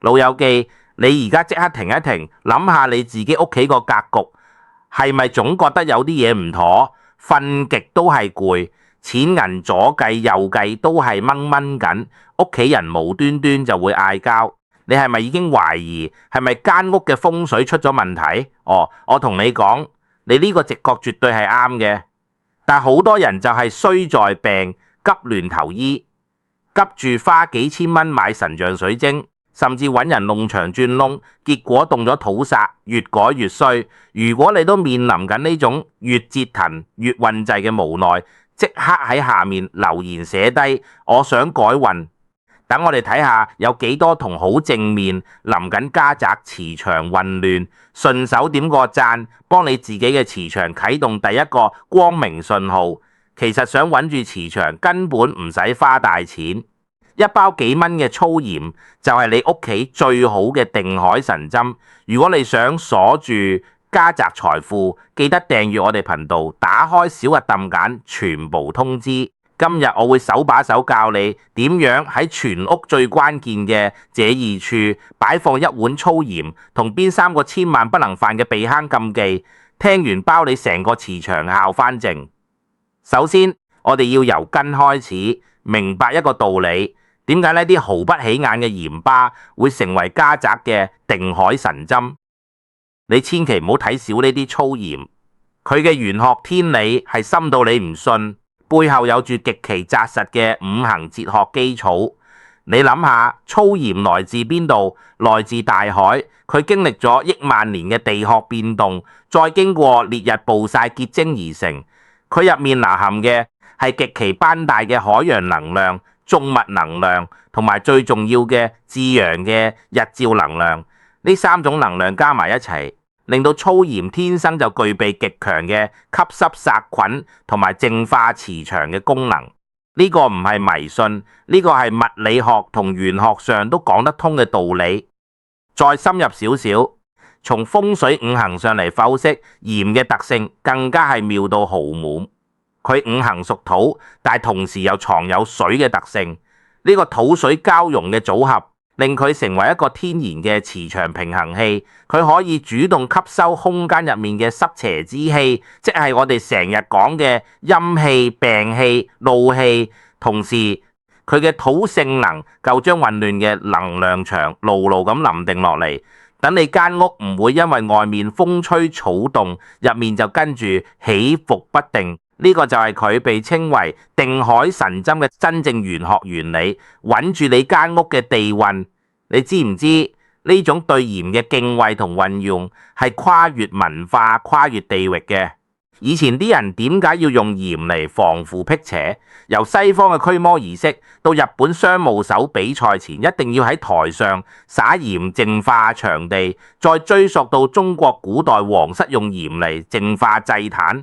老友記，你而家即刻停一停，諗下你自己屋企個格局，係咪總覺得有啲嘢唔妥？瞓極都係攰，錢銀左計右計都係掹緊，屋企人無端端就會嗌交。你係咪已經懷疑係咪間屋嘅風水出咗問題？我同你講，你呢個直覺絕對係啱嘅。但好多人就係衰在病，急亂投醫，急住花幾千蚊買神像水晶，甚至揾人弄牆鑽窿，結果動咗土煞，越改越衰。如果你都面臨緊呢種越折騰越運滯嘅無奈，即刻喺下面留言寫低，我想改運。等我哋睇下有幾多同好正面，臨緊家宅磁場混亂，順手點個讚，幫你自己嘅磁場啟動第一個光明信號。其實想穩住磁場根本唔使花大錢，一包幾蚊嘅粗鹽就係你屋企最好嘅定海神針。如果你想鎖住家宅財富，記得訂閱我哋頻道，打開小核撳鍵，全部通知。今日我會手把手教你點樣喺全屋最關鍵嘅這二處擺放一碗粗鹽，同邊3個千萬不能犯嘅避坑禁忌。聽完包你成個磁場效翻正。首先，我哋要由根開始，明白一個道理，點解呢啲毫不起眼嘅鹽巴會成為家宅嘅定海神針？你千祈唔好睇少呢啲粗鹽，佢嘅玄學天理係深到你唔信。背後有住極其紮實嘅五行哲學基礎。你諗下，粗鹽來自邊度？來自大海，佢經歷咗億萬年嘅地殼變動，再經過烈日暴曬結晶而成。佢入面含嘅係極其斑大嘅海洋能量、重物能量，同埋最重要嘅至陽嘅日照能量。呢3種能量加埋一齊，令到粗鹽天生就具備極強嘅吸濕殺菌同埋淨化磁場嘅功能。呢個唔係迷信，呢個係物理學同玄學上都講得通嘅道理。再深入少少，從風水五行上嚟剖析鹽嘅特性，更加係妙到豪滿。佢五行屬土，但係同時又藏有水嘅特性。呢個土水交融嘅組合，令佢成為一個天然嘅磁場平衡器，佢可以主動吸收空間入面嘅濕邪之氣，即係我哋成日講嘅陰氣、病氣、怒氣。同時，佢嘅土性能夠將混亂嘅能量場牢牢咁臨定落嚟，等你間屋唔會因為外面風吹草動，入面就跟住起伏不定。呢個就係佢被稱為定海神針嘅真正玄學原理，穩住你間屋嘅地運。你知唔知呢種對鹽嘅敬畏同運用係跨越文化、跨越地域嘅？以前啲人點解要用鹽嚟防腐辟邪？由西方嘅驅魔儀式到日本商務手比賽前一定要喺台上灑鹽淨化場地，再追溯到中國古代皇室用鹽嚟淨化祭壇。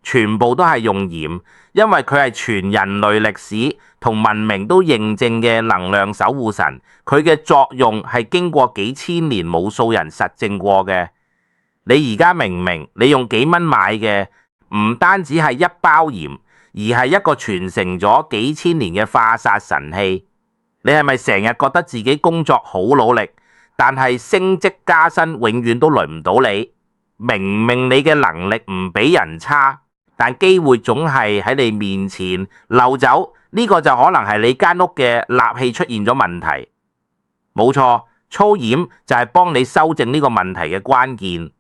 全部都係用鹽，因為佢係全人類歷史同文明都認證嘅能量守護神，佢嘅作用係經過幾千年無數人實證過嘅。你而家明唔明？你用幾蚊買嘅唔單止係一包鹽，而係一個傳承咗幾千年嘅化煞神器。你係咪成日覺得自己工作好努力，但係升職加薪永遠都輪唔到你？明明你嘅能力唔比人差，但機會總係喺你面前漏走，呢個就可能係你間屋嘅納氣出現咗問題。冇錯，粗鹽就係幫你修正呢個問題嘅關鍵。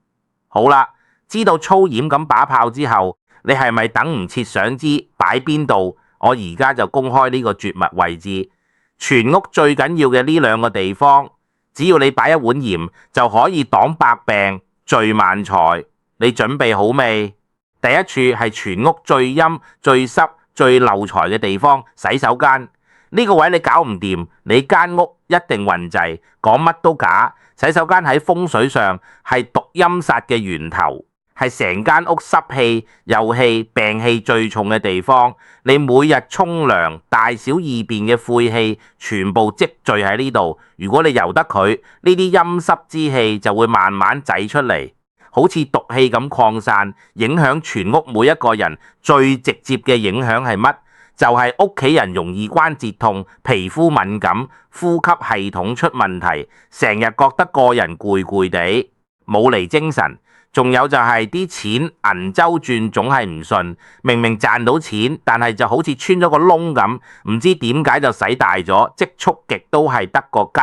好啦，知道粗鹽咁把炮之後，你係咪等唔切想知擺邊度？我而家就公開呢個絕密位置，全屋最緊要嘅呢2個地方，只要你擺一碗鹽就可以擋百病、聚萬財。你準備好未？第一處係全屋最陰、最濕、最漏財嘅地方，洗手間。呢個位你搞唔掂，你間屋一定運滯，講乜都假。洗手間喺風水上係毒陰煞嘅源頭，係成間屋濕氣、油氣、病氣最重嘅地方。你每日沖涼，大小二便嘅晦氣全部積聚喺呢度。如果你由得佢，呢啲陰濕之氣就會慢慢擠出嚟，好似毒氣咁擴散，影響全屋每一個人。最直接嘅影響係乜？就係屋企人容易關節痛、皮膚敏感、呼吸系統出問題，成日覺得個人攰攰地，冇嚟精神。仲有就係啲錢銀周轉總係唔順，明明賺到錢，但係就好似穿咗個窿咁，唔知點解就使大咗，積蓄極都係得個吉。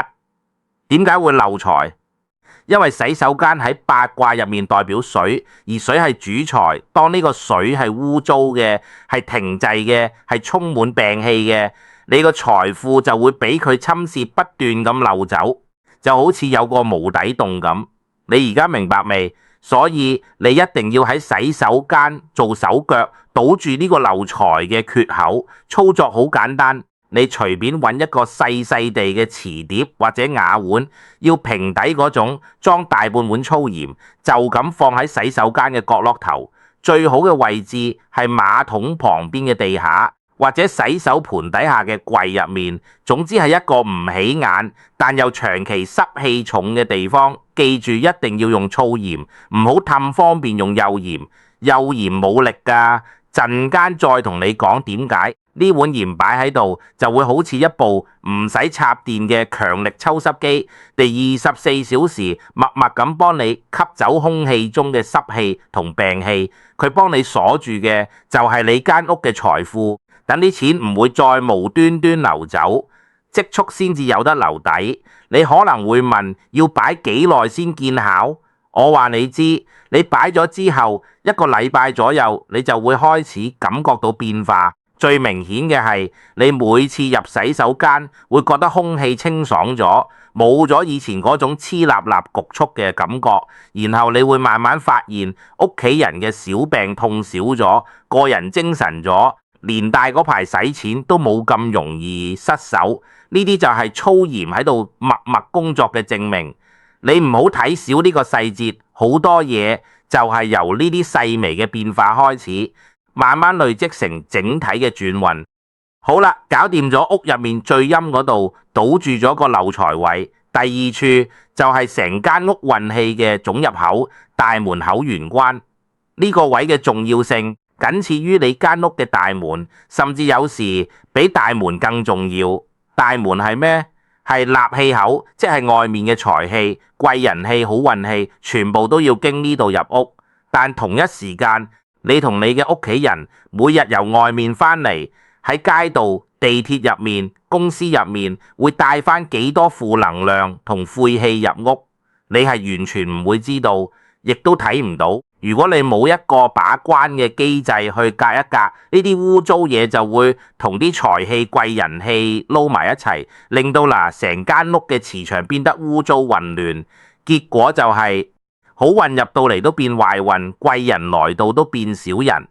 點解會漏財？因為洗手間喺八卦入面代表水，而水係主財。當呢個水係污糟嘅、係停滯嘅、係充滿病氣嘅，你個財富就會俾佢侵蝕，不斷咁漏走，就好似有個無底洞咁。你而家明白未？所以你一定要喺洗手間做手腳，堵住呢個漏財嘅缺口。操作好簡單，你隨便揾一個細細地嘅瓷碟或者瓦碗，要平底嗰種，裝大半碗粗鹽，就咁放喺洗手間嘅角落頭。最好嘅位置係馬桶旁邊嘅地下，或者洗手盆底下嘅櫃入面。總之係一個唔起眼但又長期濕氣重嘅地方。記住一定要用粗鹽，唔好氹方便用幼鹽。幼鹽冇力㗎，陣間再同你講點解。呢碗鹽擺喺度就會好似一部唔使插電嘅強力抽濕機，第24小時默默咁幫你吸走空氣中嘅濕氣同病氣。佢幫你鎖住嘅就係你間屋嘅財富，等啲錢唔會再無端端流走，積蓄先至有得留底。你可能會問，要擺幾耐先見效？我話你知，你擺咗之後1個禮拜左右，你就會開始感覺到變化。最明顯嘅係，你每次入洗手間會覺得空氣清爽咗，冇咗以前嗰種黐立立局促嘅感覺。然後你會慢慢發現屋企人嘅小病痛少咗，個人精神咗，連帶嗰排使錢都冇咁容易失手。呢啲就係粗鹽喺度默默工作嘅證明。你唔好睇少呢個細節，好多嘢就係由呢啲細微嘅變化開始，慢慢累積成整體嘅轉運。好啦，搞掂咗屋入面最陰嗰度，堵住咗個漏財位。第二處就係成間屋運氣嘅總入口，大門口玄關。呢個位嘅重要性僅次於你間屋嘅大門，甚至有時比大門更重要。大門係咩？係納氣口，即係外面嘅財氣、貴人氣、好運氣，全部都要經呢度入屋。但同一時間，你同你嘅屋企人每日由外面返嚟，喺街道、地鐵入面、公司入面，會帶返幾多負能量同晦氣入屋，你係完全唔會知道，亦都睇唔到。如果你冇一個把關嘅機制去隔一隔，呢啲污糟嘢就會同啲財氣、貴人氣撈埋一齊，令到成間屋嘅磁場變得污糟混亂。結果就係好運入到嚟都變壞運，貴人來到都變小人。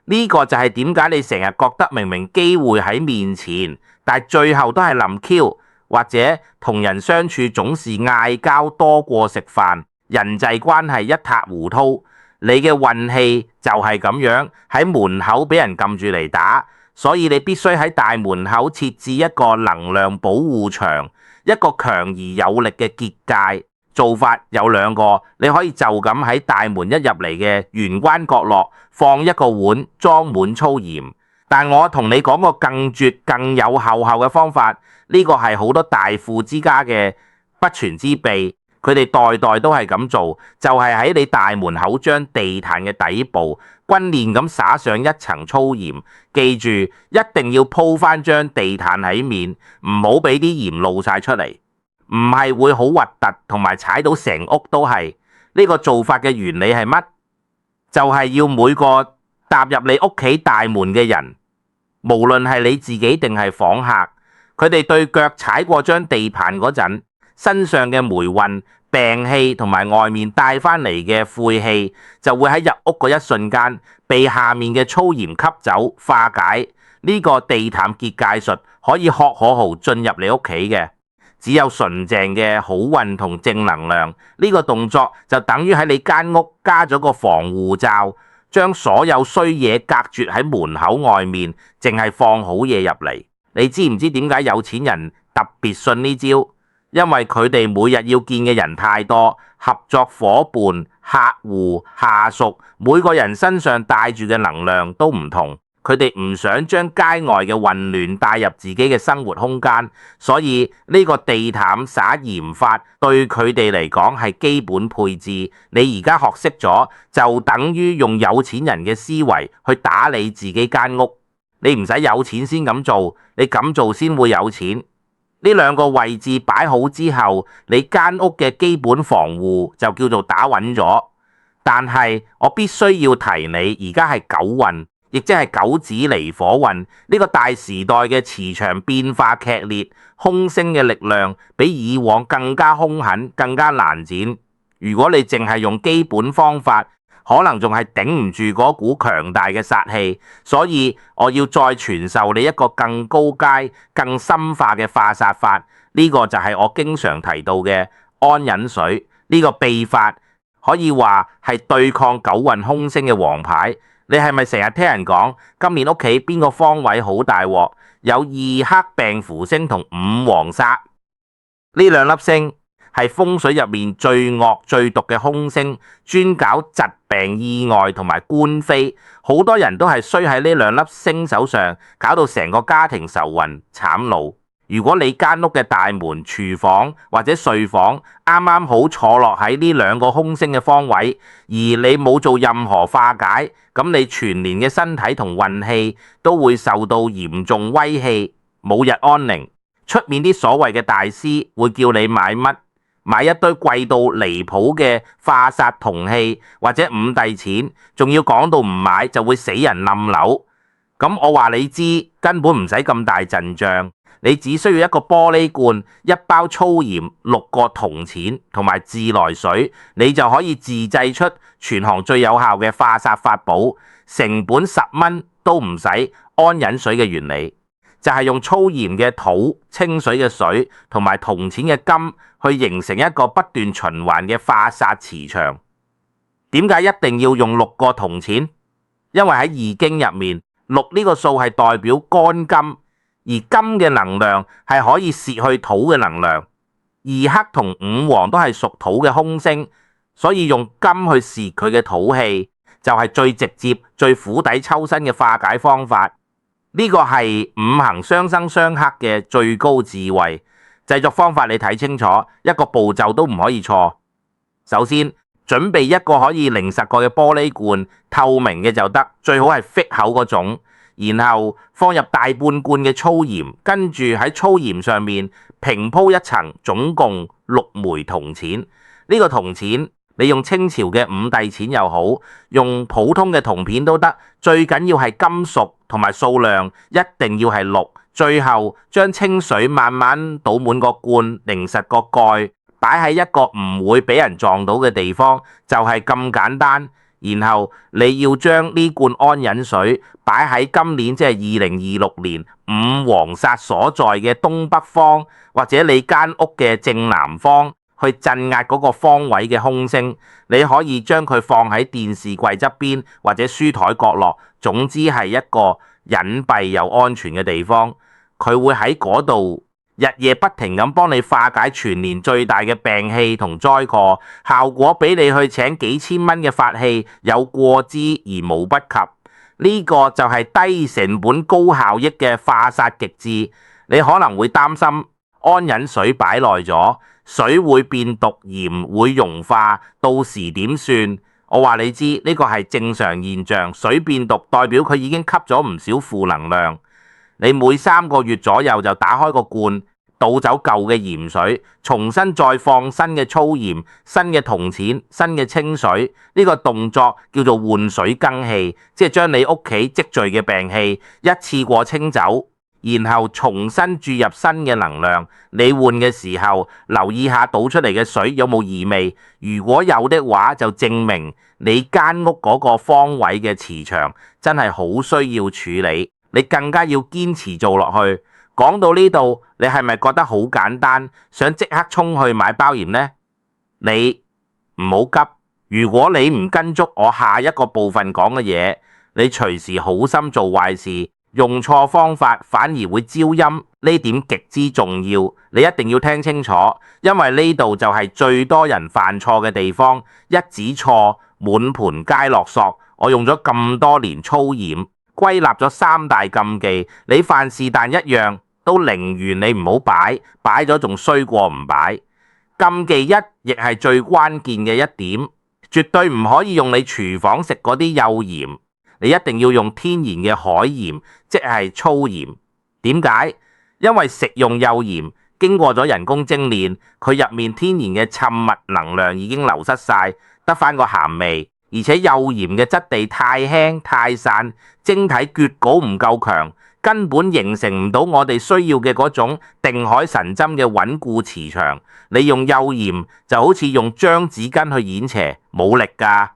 呢個就係點解你成日覺得明明機會喺面前，但最後都係臨 Q， 或者同人相處總是嗌交多過食飯，人際關係一塌糊塗。你嘅運氣就係咁樣喺門口俾人撳住嚟打，所以你必須喺大門口設置一個能量保護牆，一個強而有力嘅結界。做法有2個，你可以就咁喺大門一入嚟嘅玄關角落放一個碗裝滿粗鹽。但我同你講個更絕更有效嘅方法，呢個係好多大富之家嘅不傳之秘。佢哋代代都係咁做，就係喺你大門口將地毯嘅底部均勻咁灑上一層粗鹽。記住，一定要鋪翻張地毯喺面，唔好俾啲鹽露晒出嚟，唔係會好核突，同埋踩到成屋都係。呢個做法嘅原理係乜？就係要每個踏入你屋企大門嘅人，無論係你自己定係訪客，佢哋對腳踩過張地盤嗰陣，身上嘅霉運、病氣同埋外面帶翻嚟嘅晦氣，就會喺入屋嗰一瞬間被下面嘅粗鹽吸走化解。呢個地毯結界術可以學可豪進入你屋企嘅，只有純淨嘅好運同正能量。呢個動作就等於喺你間屋加咗個防護罩，將所有衰嘢隔絕喺門口外面，淨係放好嘢入嚟。你知唔知點解有錢人特別信呢招？因為佢哋每日要見嘅人太多，合作夥伴、客戶、下屬，每個人身上帶住嘅能量都唔同，佢哋唔想將街外嘅混亂帶入自己嘅生活空間，所以呢個地毯灑鹽法對佢哋嚟講係基本配置。你而家學識咗，就等於用有錢人嘅思維去打理自己間屋。你唔使有錢先咁做，你咁做先會有錢。呢兩個位置擺好之後，你間屋嘅基本防護就叫做打穩咗。但係我必須要提你，而家係九運，亦即係九紫離火運。呢個大時代嘅磁場變化劇烈，空星嘅力量比以往更加兇狠，更加難剪。如果你淨係用基本方法，可能仲係頂唔住嗰股強大嘅殺氣。所以我要再傳授你一個更高階、更深化嘅化煞法。呢個就係我經常提到嘅安忍水。呢個秘法可以話係對抗九運空星嘅王牌。你係咪成日聽人講今年屋企邊個方位好大鑊？有二黑病符星同五黃煞，呢兩粒星係風水入面最惡最毒嘅空星，專搞疾病意外同埋官非。好多人都係衰喺呢兩粒星手上，搞到成個家庭愁雲慘惱。如果你間屋嘅大門、廚房或者睡房啱啱好坐落喺呢兩個空星嘅方位，而你冇做任何化解，咁你全年嘅身體同運氣都會受到嚴重威脅，冇日安寧。出面啲所謂嘅大師會叫你買乜？買一堆貴到離譜嘅化煞銅器或者五帝錢，仲要講到唔買就會死人冧樓。咁我話你知，根本唔使咁大陣仗。你只需要一個玻璃罐、一包粗鹽、6個銅錢同埋自來水，你就可以自製出全行最有效嘅化煞法寶，成本10蚊都唔使。安忍水嘅原理就係用粗鹽嘅土、清水嘅水同埋銅錢嘅金去形成一個不斷循環嘅化煞磁場。點解一定要用6個銅錢？因為喺易經入面，6呢個數係代表乾金。而金嘅能量係可以泄去土嘅能量，二黑同五黃都係屬土嘅空星，所以用金去泄佢嘅土氣，就係最直接、最釜底抽薪嘅化解方法。呢個係五行相生相克嘅最高智慧。製作方法你睇清楚，一個步驟都唔可以錯。首先，準備一個可以凝實過嘅玻璃罐，透明嘅就得，最好係 fit 口嗰種。然後放入大半罐嘅粗鹽，跟住喺粗鹽上面平鋪一層，總共6枚銅錢。呢個銅錢你用清朝嘅五帝錢又好，用普通嘅銅片都得，最緊要係金屬同埋數量一定要係6。最後將清水慢慢倒滿個罐，凝實個蓋，擺喺一個唔會俾人撞到嘅地方，就係咁簡單。然後你要將呢罐安忍水擺喺今年即係2026年五黃煞所在嘅東北方，或者你間屋嘅正南方，去鎮壓嗰個方位嘅空星。你可以將佢放喺電視櫃側邊或者書台角落，總之係一個隱蔽又安全嘅地方。佢會喺嗰度日夜不停咁幫你化解全年最大嘅病氣同災禍，效果比你去請幾千蚊嘅法器有過之而無不及。呢個就係低成本高效益嘅化煞極致。你可能會擔心安忍水擺耐咗，水會變毒，鹽會溶化，到時點算？我話你知，呢個係正常現象。水變毒代表佢已經吸咗唔少負能量。你每3個月左右就打開個罐，倒走舊嘅鹽水，重新再放新嘅粗鹽、新嘅銅錢、新嘅清水。呢個動作叫做換水更氣，即係將你屋企積聚嘅病氣一次過清走，然後重新注入新嘅能量。你換嘅時候留意下倒出嚟嘅水有冇異味，如果有的話就證明你間屋嗰個方位嘅磁場真係好需要處理。你更加要堅持做落去。講到呢度，你係咪覺得好簡單，想即刻衝去買包鹽呢？你唔好急。如果你唔跟足我下一個部分講嘅嘢，你隨時好心做壞事，用錯方法反而會招陰。呢點極之重要，你一定要聽清楚，因為呢度就係最多人犯錯嘅地方。一指錯，滿盤皆落索。我用咗咁多年粗鹽，歸納咗3大禁忌，你犯是但一樣都寧願你唔好擺，擺咗仲衰過唔擺。禁忌1亦係最關鍵嘅一點，絕對唔可以用你廚房食嗰啲幼鹽，你一定要用天然嘅海鹽，即係粗鹽。點解？因為食用幼鹽經過咗人工精煉，佢入面天然嘅沉物能量已經流失晒，得返個鹹味。而且幼鹽嘅質地太輕太散，晶體結構唔夠強，根本形成唔到我哋需要嘅嗰種定海神針嘅穩固磁場。你用幼鹽就好似用張紙巾去演邪，冇力㗎。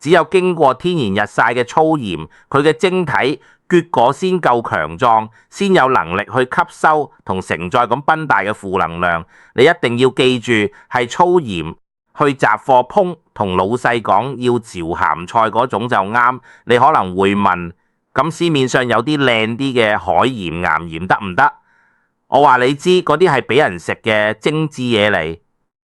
只有經過天然日曬嘅粗鹽，佢嘅晶體結果先夠強壯，先有能力去吸收同承載咁崩大嘅負能量。你一定要記住，係粗鹽。去雜貨鋪同老細講要嚼鹹菜嗰種就啱。你可能會問，咁市面上有啲靚啲嘅海鹽、岩鹽得唔得？我話你知，嗰啲係俾人食嘅精緻嘢嚟，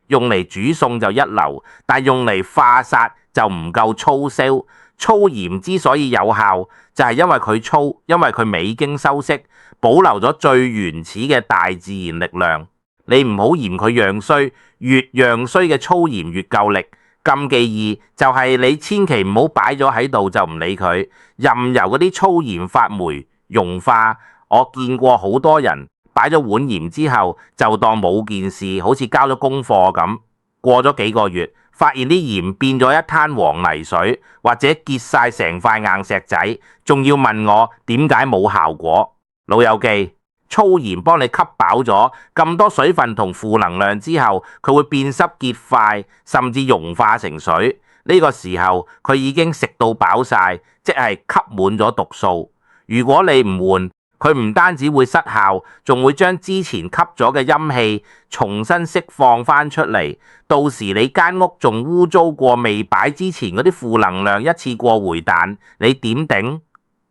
用嚟煮餸就一流，但用嚟化煞就唔夠粗銷。粗鹽之所以有效，就係因為佢粗，因為佢未經修飾，保留咗最原始嘅大自然力量。你唔好嫌佢樣衰，越樣衰嘅粗鹽越夠力。禁忌2就係你千祈唔好擺咗喺度就唔理佢，任由嗰啲粗鹽發霉溶化。我見過好多人擺咗碗鹽之後就當冇件事，好似交咗功課咁。過咗幾個月，發現啲鹽變咗一灘黃泥水，或者結晒成塊硬石仔，仲要問我點解冇效果。老友記，粗鹽幫你吸飽咗咁多水分同負能量之後，佢會變濕結塊，甚至溶化成水。呢個時候佢已經食到飽晒，即係吸滿咗毒素。如果你唔換，佢唔單止會失效，仲會將之前吸咗嘅陰氣重新釋放翻出嚟。到時你間屋仲污糟過未擺之前嗰啲負能量一次過回彈，你點頂？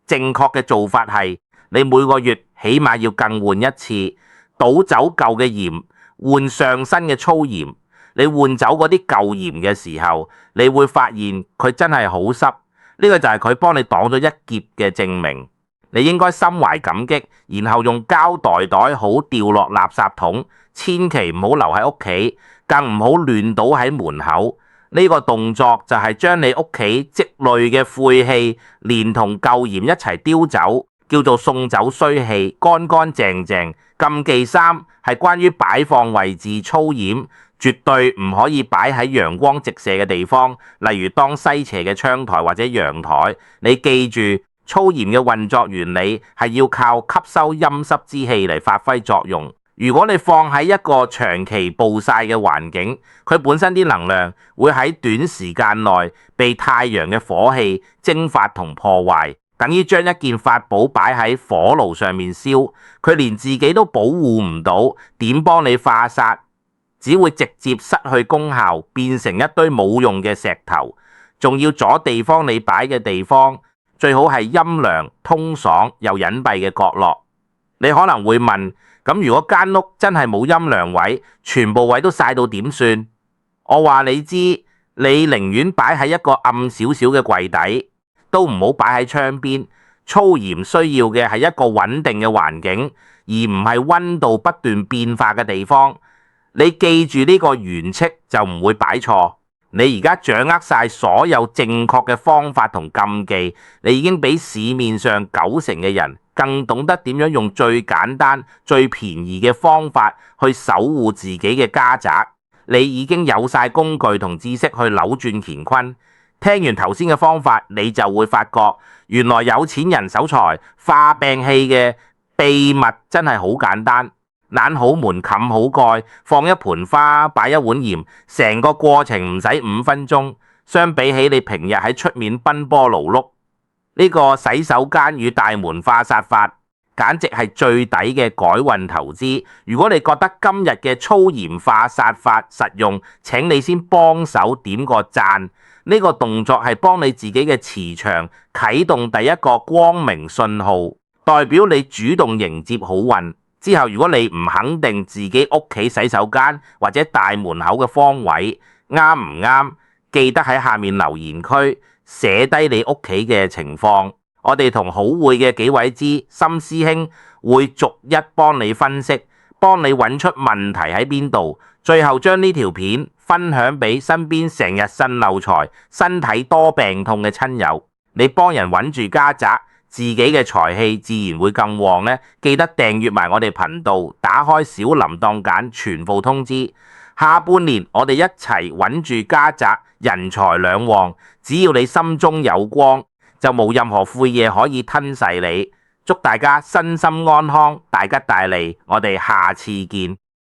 正確嘅做法係，你每個月起碼要更換一次，倒走舊嘅鹽，換上新嘅粗鹽。你換走嗰啲舊鹽嘅時候，你會發現佢真係好濕。呢個就係佢幫你擋咗一劫嘅證明。你應該心懷感激，然後用膠袋袋好掉落垃圾桶，千祈唔好留喺屋企，更唔好亂倒喺門口。呢個動作就係將你屋企積累嘅晦氣連同舊鹽一齊丟走，叫做送走衰氣，乾乾淨淨。禁忌3係關於擺放位置，粗鹽絕對唔可以擺喺陽光直射嘅地方，例如當西斜嘅窗台或者陽台。你記住，粗鹽嘅運作原理係要靠吸收陰濕之氣嚟發揮作用。如果你放喺一個長期暴曬嘅環境，佢本身啲能量會喺短時間內被太陽嘅火氣蒸發同破壞，等於將一件法寶擺喺火爐上面燒，佢連自己都保護唔到，點幫你化煞？只會直接失去功效，變成一堆冇用嘅石頭。仲要阻地方你擺嘅地方，最好係陰涼、通爽又隱蔽嘅角落。你可能會問，咁如果間屋真係冇陰涼位，全部位都曬到點算？我話你知，你寧願擺喺一個暗少少嘅櫃底，都唔好擺喺窗邊。粗鹽需要嘅係一個穩定嘅環境，而唔係溫度不斷變化嘅地方。你記住呢個原則就唔會擺錯。你而家掌握晒所有正確嘅方法同禁忌，你已經比市面上90%嘅人更懂得點樣用最簡單、最便宜嘅方法去守護自己嘅家宅。你已經有晒工具同知識去扭轉乾坤。聽完頭先嘅方法，你就會發覺原來有錢人守財化病氣嘅秘密真係好簡單。攬好門，冚好蓋，放一盆花，擺一碗鹽，成個過程唔使5分鐘。相比起你平日喺出面奔波勞碌，呢個洗手間與大門化煞法簡直係最抵嘅改運投資。如果你覺得今日嘅粗鹽化煞法實用，請你先幫手點個讚。呢個動作係幫你自己嘅磁場啟動第一個光明信號，代表你主動迎接好運。之後如果你唔肯定自己屋企洗手間或者大門口嘅方位啱唔啱，記得喺下面留言區寫低你屋企嘅情況。我哋同好會嘅幾位知心師兄會逐一幫你分析，幫你揾出問題喺邊度，最後將呢條片分享俾身邊成日腎漏財、身體多病痛嘅親友。你幫人穩住家宅，自己嘅財氣自然會更旺呢。記得訂閱埋我哋頻道，打開小鈴鐺揀全部通知。下半年我哋一齊穩住家宅，人財兩旺。只要你心中有光，就冇任何晦嘢可以吞噬你。祝大家身心安康，大吉大利。我哋下次見。